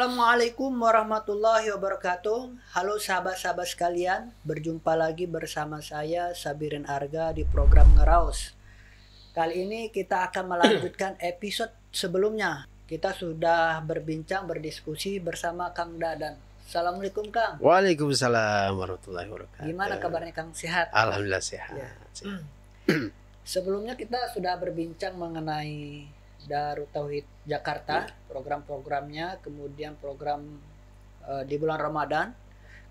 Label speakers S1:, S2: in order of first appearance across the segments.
S1: Assalamualaikum warahmatullahi wabarakatuh. Halo sahabat-sahabat sekalian, berjumpa lagi bersama saya Sabirin Arga di program Ngeraos. Kali ini kita akan melanjutkan episode sebelumnya. Kita sudah berbincang, berdiskusi bersama Kang Dadan. Assalamualaikum Kang.
S2: Waalaikumsalam warahmatullahi wabarakatuh.
S1: Gimana kabarnya Kang? Sehat?
S2: Alhamdulillah sehat.
S1: Ya. Sebelumnya kita sudah berbincang mengenai Darut Tauhid Jakarta, program-programnya, kemudian program di bulan Ramadan.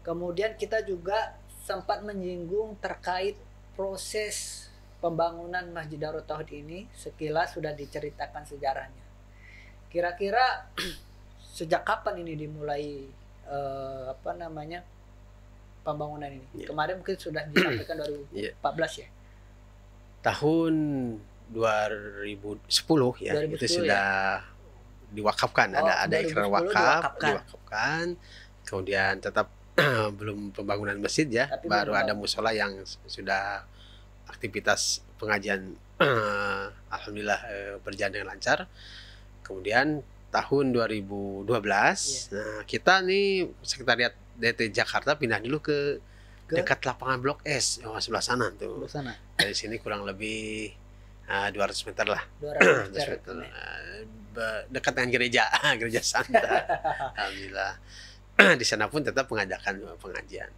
S1: Kemudian kita juga sempat menyinggung terkait proses pembangunan Masjid Darut Tauhid ini. Sekilas sudah diceritakan sejarahnya. Kira-kira sejak kapan ini dimulai pembangunan ini?
S2: Ya.
S1: Kemarin mungkin sudah disampaikan 2014 ya.
S2: Tahun 2010 ya,
S1: 2010
S2: itu sudah diwakafkan. Ada ikrar wakaf, diwakafkan. Kemudian tetap belum pembangunan masjid ya,
S1: tapi
S2: baru ada musola yang sudah aktivitas pengajian alhamdulillah berjalan dengan lancar. Kemudian tahun 2012 nah kita nih sekretariat DT Jakarta pindah dulu ke dekat lapangan Blok S, sebelah sana tuh. Dari sini kurang lebih 200 meter lah. 200 meter. Dekat dengan gereja Santa. Alhamdulillah. Di sana pun tetap mengadakan pengajian.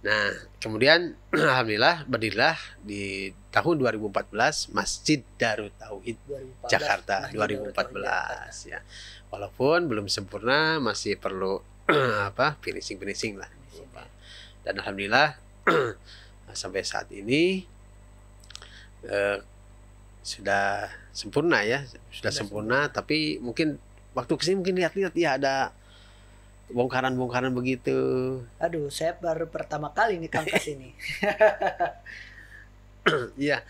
S2: Nah, kemudian alhamdulillah berdirilah di tahun 2014 Masjid Darut Tauhid Jakarta 2014 ya. Walaupun belum sempurna, masih perlu finishing lah. Dan alhamdulillah sampai saat ini sudah sempurna ya, sudah sempurna. Tapi mungkin waktu kesini mungkin lihat-lihat ya ada bongkaran-bongkaran begitu.
S1: Aduh, saya baru pertama kali nih Kang kesini.
S2: Iya,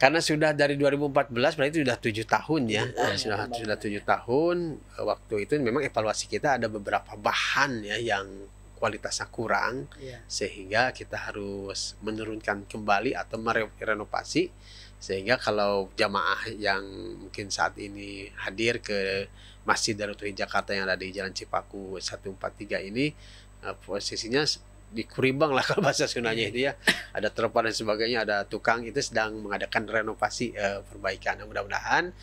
S2: karena sudah dari 2014 berarti sudah 7 tahun ya. Sudah 7 tahun. Waktu itu memang evaluasi kita ada beberapa bahan ya yang kualitasnya kurang, sehingga kita harus menurunkan kembali atau merenovasi, sehingga kalau jamaah yang mungkin saat ini hadir ke Masjid Darut Tauhid Jakarta yang ada di Jalan Cipaku 143 ini, posisinya di Kuribang lah kalau bahasa Sundanya itu ya, ada terpal dan sebagainya, ada tukang itu sedang mengadakan renovasi perbaikan. Mudah-mudahan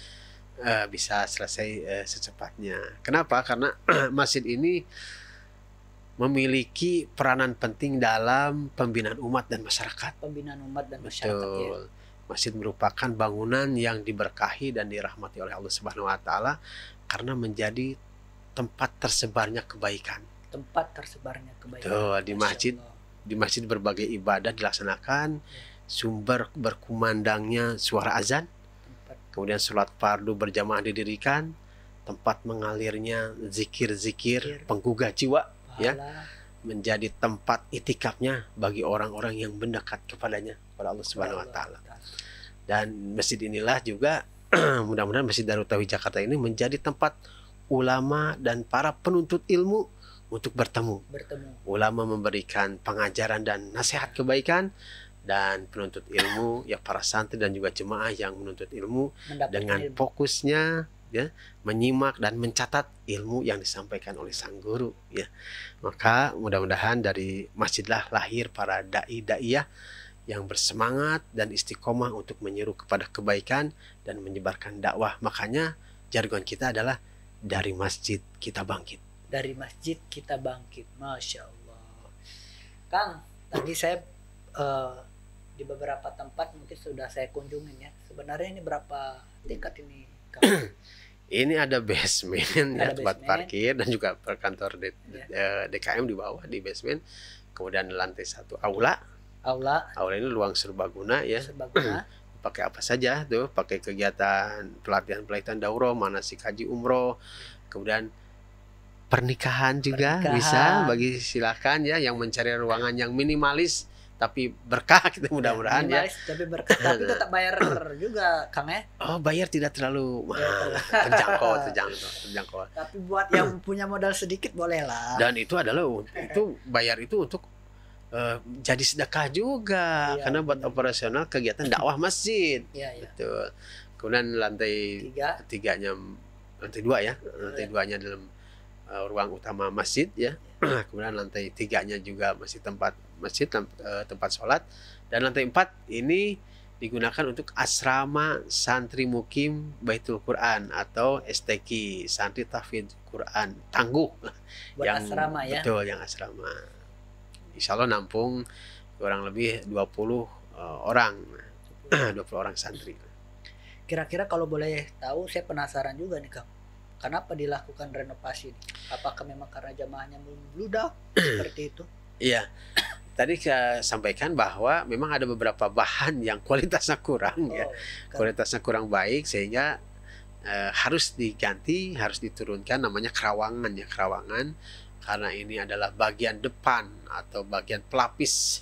S2: bisa selesai secepatnya. Kenapa? Karena masjid ini memiliki peranan penting dalam pembinaan umat dan masyarakat.
S1: Pembinaan umat dan masyarakat.
S2: Betul. Ya. Masjid merupakan bangunan yang diberkahi dan dirahmati oleh Allah Subhanahu wa taala karena menjadi tempat tersebarnya kebaikan.
S1: Tempat tersebarnya kebaikan.
S2: Betul, di masjid berbagai ibadah dilaksanakan, sumber berkumandangnya suara azan. Kemudian sholat fardu berjamaah didirikan, tempat mengalirnya zikir-zikir penggugah jiwa. Ya, menjadi tempat itikafnya bagi orang-orang yang mendekat kepadanya, kepada Allah Subhanahu wa taala. Dan masjid inilah juga mudah-mudahan Masjid Darut Tauhid Jakarta ini menjadi tempat ulama dan para penuntut ilmu untuk bertemu. Ulama memberikan pengajaran dan nasihat kebaikan, dan penuntut ilmu ya para santri dan juga jemaah yang menuntut ilmu dengan fokusnya ya menyimak dan mencatat ilmu yang disampaikan oleh sang guru ya. Maka mudah-mudahan dari masjidlah lahir para dai-daiyah yang bersemangat dan istiqomah untuk menyeru kepada kebaikan dan menyebarkan dakwah. Makanya jargon kita adalah dari masjid kita bangkit.
S1: Dari masjid kita bangkit. Masya Allah. Kang, tadi saya di beberapa tempat mungkin sudah saya kunjungin ya. Sebenarnya ini berapa tingkat ini Kang?
S2: Ini ada basement ya, tempat parkir dan juga kantor DKM di bawah di basement. Kemudian lantai 1 aula ini ruang serbaguna ya. Pakai apa saja tuh, pakai kegiatan pelatihan daurah, manasik haji umroh. Kemudian pernikahan juga bisa, bagi silakan ya yang mencari ruangan yang minimalis tapi berkah, kita mudah-mudahan ya.
S1: Tapi berkah, tapi tetap bayar juga Kang ya.
S2: Oh, bayar tidak terlalu mahal, terjangkau.
S1: Tapi buat yang punya modal sedikit boleh lah.
S2: Dan itu adalah bayar itu untuk jadi sedekah juga, karena buat operasional kegiatan dakwah masjid. Betul. Kemudian lantai 3-nya, lantai 2 ya, lantai 2-nya dalam ruang utama masjid ya. Kemudian lantai 3-nya juga masih tempat masjid, tempat sholat. Dan lantai 4 ini digunakan untuk asrama santri mukim Baitul Quran atau STQ, santri tahfidz Quran tangguh.
S1: Buat
S2: yang
S1: asrama ya.
S2: Betul, yang asrama. Insya Allah nampung kurang lebih 20 orang 20 orang santri.
S1: Kira-kira kalau boleh tahu, saya penasaran juga nih Kang, kenapa dilakukan renovasi? Apakah memang karena jamaahnya belum bludak seperti itu?
S2: Iya, tadi saya sampaikan bahwa memang ada beberapa bahan yang kualitasnya kurang ya, kualitasnya kurang baik sehingga harus diganti, harus diturunkan, namanya kerawangan ya, kerawangan, karena ini adalah bagian depan atau bagian pelapis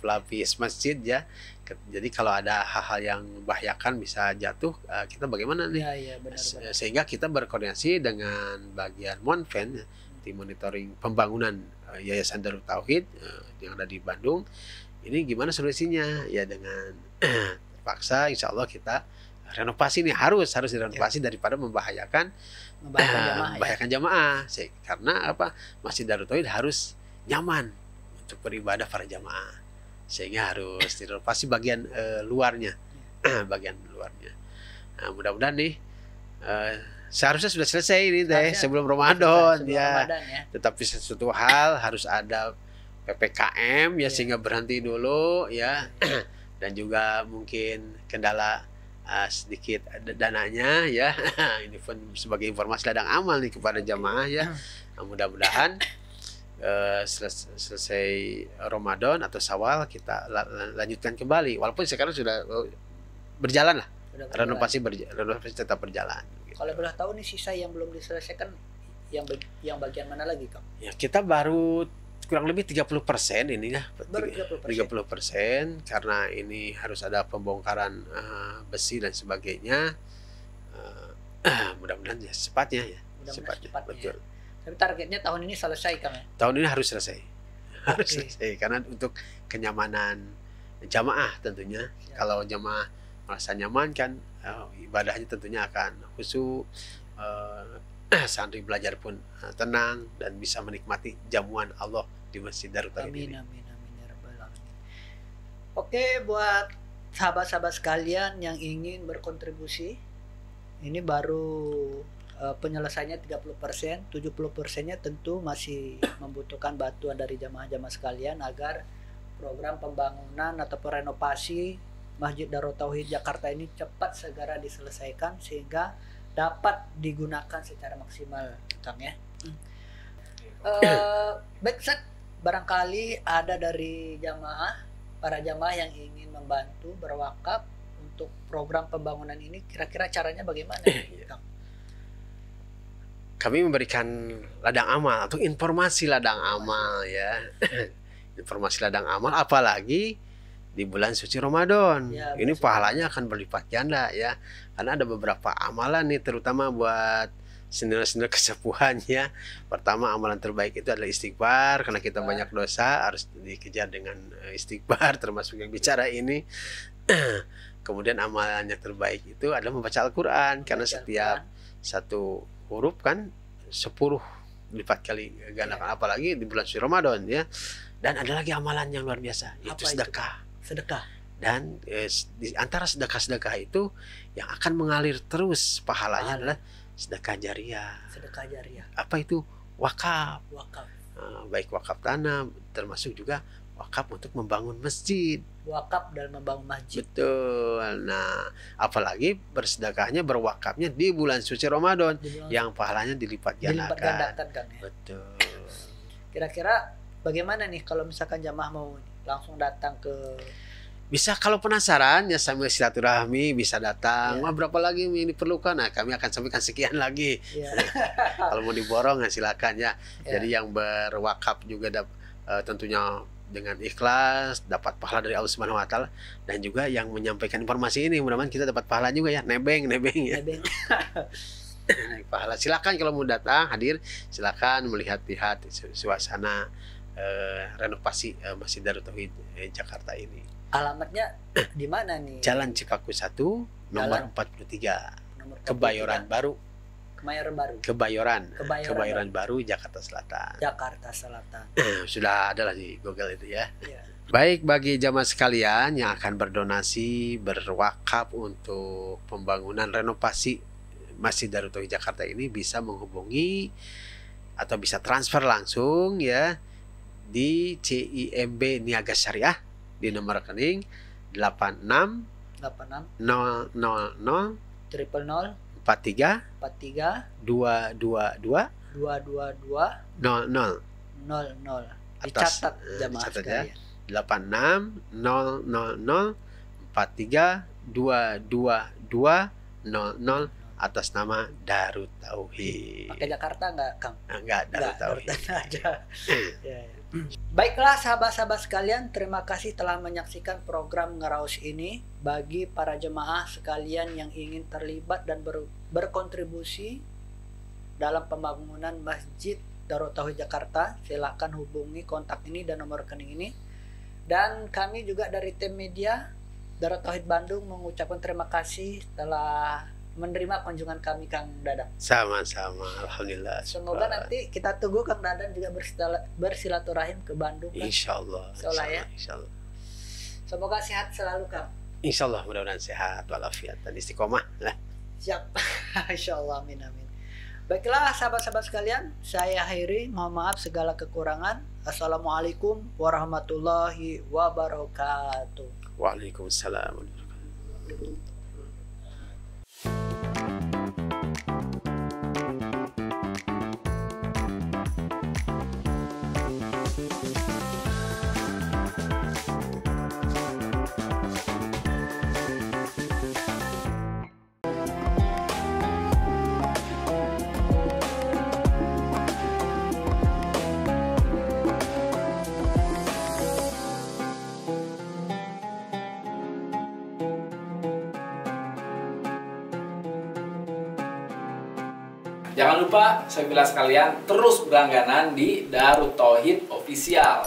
S2: pelapis masjid ya. Jadi kalau ada hal-hal yang membahayakan bisa jatuh, kita bagaimana nih?
S1: Ya, benar.
S2: Sehingga kita berkoordinasi dengan bagian Monfen, tim monitoring pembangunan Yayasan Darut Tauhid yang ada di Bandung. Ini gimana solusinya? Ya dengan terpaksa insya Allah kita renovasi nih, harus direnovasi daripada membahayakan jamaah. Karena apa? Masjid Darut Tauhid harus nyaman untuk beribadah para jamaah, sehingga harus direnovasi bagian luarnya. Bagian luarnya. Nah, mudah-mudahan nih seharusnya sudah selesai ini teh sebelum Ramadan ya. Tetapi sesuatu hal harus ada PPKM ya, sehingga berhenti dulu ya. Dan juga mungkin kendala sedikit dananya ya. Ini pun sebagai informasi ladang amal nih kepada jamaah ya. Nah, mudah-mudahan selesai Ramadan atau Syawal kita lanjutkan kembali, walaupun sekarang sudah berjalan lah, renovasi tetap berjalan.
S1: Kalau boleh tahu nih, sisa yang belum diselesaikan yang bagian mana lagi Kang? Ya,
S2: kita baru kurang lebih 30% ini ya, 30% karena ini harus ada pembongkaran besi dan sebagainya. Mudah-mudahan ya secepatnya ya. Secepatnya. Betul.
S1: Tapi targetnya tahun ini selesai Kang ya?
S2: Tahun ini harus selesai. Harus selesai karena untuk kenyamanan jamaah tentunya. Kalau jamaah merasa nyaman kan ibadahnya tentunya akan khusyuk, santri belajar pun tenang dan bisa menikmati jamuan Allah di Masjid Darut Tauhid ini.
S1: Amin ya rabbal alamin. Oke, buat sahabat-sahabat sekalian yang ingin berkontribusi, ini baru penyelesaiannya 30%, 70%-nya tentu masih membutuhkan bantuan dari jamaah-jamaah sekalian agar program pembangunan atau renovasi Masjid Darut Tauhid Jakarta ini cepat segera diselesaikan sehingga dapat digunakan secara maksimal, Kang ya. Baik, Ustaz, barangkali ada dari para jamaah yang ingin membantu berwakaf untuk program pembangunan ini, kira-kira caranya bagaimana, Kang?
S2: Kami memberikan ladang amal atau informasi ladang amal ya. Informasi ladang amal, apalagi di bulan suci Ramadan. Ya, ini pahalanya akan berlipat ganda ya. Karena ada beberapa amalan nih, terutama buat senior-senior kesepuhan ya. Pertama, amalan terbaik itu adalah istighfar, karena kita banyak dosa, harus dikejar dengan istighfar, termasuk yang bicara ini. Kemudian amalan yang terbaik itu adalah membaca Al-Quran, karena setiap satu huruf kan 10 lipat kali gandakan, apalagi di bulan suci Ramadan ya. Dan ada lagi amalan yang luar biasa, yaitu sedekah. Dan di antara sedekah-sedekah itu yang akan mengalir terus pahalanya adalah sedekah jariah. Apa itu? Wakaf. Baik wakaf tanah, termasuk juga wakaf untuk membangun masjid.
S1: Wakaf dalam membangun masjid.
S2: Betul. Nah, apalagi bersedekahnya, berwakafnya di bulan suci Ramadan yang pahalanya dilipat gandakan.
S1: Kan, ya?
S2: Betul.
S1: Kira-kira bagaimana nih kalau misalkan jamaah mau langsung datang ke...
S2: Bisa, kalau penasaran ya sambil silaturahmi bisa datang. Wah, berapa lagi ini diperlukan? Nah, kami akan sampaikan sekian lagi. Kalau mau diborong ya silakan ya. Jadi yang berwakaf juga tentunya dengan ikhlas dapat pahala dari Allah Subhanahu wa taala, dan juga yang menyampaikan informasi ini mudah-mudahan kita dapat pahala juga ya. Nebeng ya. Pahala. Silakan kalau mau datang hadir, silakan melihat-lihat suasana renovasi Masjid Darut Tauhid Jakarta ini.
S1: Alamatnya di mana nih?
S2: Jalan Cipaku 1 nomor 43. Kebayoran Baru. Kebayoran Baru, Jakarta Selatan. Sudah ada lah di Google itu ya. Baik, bagi jamaah sekalian yang akan berdonasi, berwakaf untuk pembangunan renovasi Masjid Darut Tauhid Jakarta ini, bisa menghubungi atau bisa transfer langsung ya di CIMB Niaga Syariah di nomor rekening 86 000 43 222 00.
S1: Dicatat jamaah sekalian.
S2: 86 000 43 222 00 atas nama Darut Tauhid.
S1: Pakai Jakarta nggak, Kang?
S2: Enggak, Darut Tauhid
S1: aja. Baiklah sahabat-sahabat sekalian, terima kasih telah menyaksikan program Ngeraus ini. Bagi para jemaah sekalian yang ingin terlibat dan berkontribusi dalam pembangunan Masjid Darut Tauhid Jakarta, silakan hubungi kontak ini dan nomor rekening ini. Dan kami juga dari tim media Darut Tauhid Bandung mengucapkan terima kasih telah menerima kunjungan kami, Kang Dadan.
S2: Sama-sama, alhamdulillah.
S1: Semoga nanti kita tunggu Kang Dadan juga bersilaturahim ke Bandung, kan?
S2: Insyaallah ya. Insyaallah.
S1: Semoga sehat selalu, Kang.
S2: Insyaallah, mudah-mudahan sehat walafiat dan istiqomah lah.
S1: Siap. Insyaallah, amin. Baiklah sahabat-sahabat sekalian, saya akhiri, mohon maaf segala kekurangan. Assalamualaikum warahmatullahi wabarakatuh.
S2: Waalaikumsalam warahmatullahi wabarakatuh.
S3: Jangan lupa, sahabat sekalian, terus berlangganan di Darut Tauhid Official.